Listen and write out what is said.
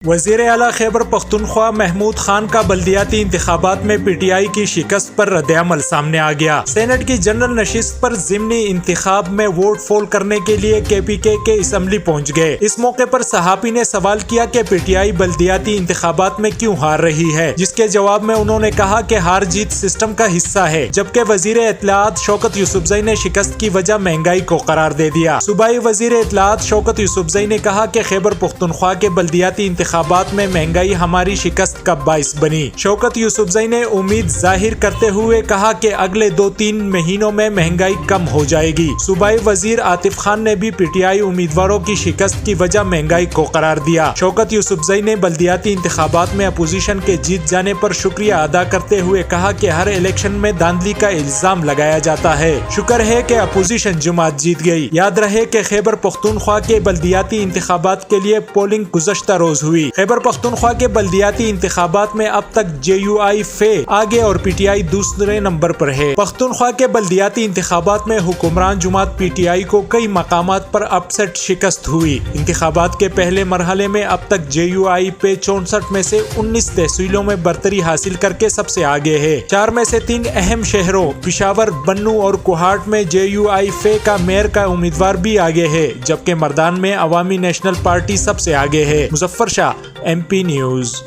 وزیر اعلیٰ خیبر پختونخوا محمود خان کا بلدیاتی انتخابات میں پی ٹی آئی کی شکست پر رد عمل سامنے آ گیا۔ سینٹ کی جنرل نشست پر ضمنی انتخاب میں ووٹ پول کرنے کے لیے کے پی کے اسمبلی پہنچ گئے۔ اس موقع پر صحافی نے سوال کیا کہ پی ٹی آئی بلدیاتی انتخابات میں کیوں ہار رہی ہے، جس کے جواب میں انہوں نے کہا کہ ہار جیت سسٹم کا حصہ ہے، جبکہ وزیر اطلاعات شوکت یوسفزئی نے شکست کی وجہ مہنگائی کو قرار دے دیا۔ صوبائی وزیر اطلاعات شوکت یوسفزئی نے کہا کہ خیبر پختونخوا کے بلدیاتی انتخابات میں مہنگائی ہماری شکست کا باعث بنی۔ شوکت یوسفزئی نے امید ظاہر کرتے ہوئے کہا کہ اگلے 2-3 مہینوں میں مہنگائی کم ہو جائے گی۔ صوبائی وزیر عاطف خان نے بھی پی ٹی آئی امیدواروں کی شکست کی وجہ مہنگائی کو قرار دیا۔ شوکت یوسفزئی نے بلدیاتی انتخابات میں اپوزیشن کے جیت جانے پر شکریہ ادا کرتے ہوئے کہا کہ ہر الیکشن میں دھاندلی کا الزام لگایا جاتا ہے، شکر ہے کہ اپوزیشن جماعت جیت گئی۔ یاد رہے کہ خیبر پختونخوا کے بلدیاتی انتخابات کے لیے پولنگ گزشتہ روز ہوئی۔ خیبر پختونخوا کے بلدیاتی انتخابات میں اب تک جے یو آئی فے آگے اور پی ٹی آئی دوسرے نمبر پر ہے۔ پختونخوا کے بلدیاتی انتخابات میں حکمران جماعت پی ٹی آئی کو کئی مقامات پر اپ سیٹ شکست ہوئی۔ انتخابات کے پہلے مرحلے میں اب تک جے یو آئی پے 64 میں سے 19 تحصیلوں میں برتری حاصل کر کے سب سے آگے ہے۔ 4 میں سے 3 اہم شہروں پشاور، بنوں اور کوہاٹ میں جے یو آئی فے کا میئر کا امیدوار بھی آگے ہے، جبکہ مردان میں عوامی نیشنل پارٹی سب سے آگے ہے۔ مظفر شاہ، ایم پی نیوز۔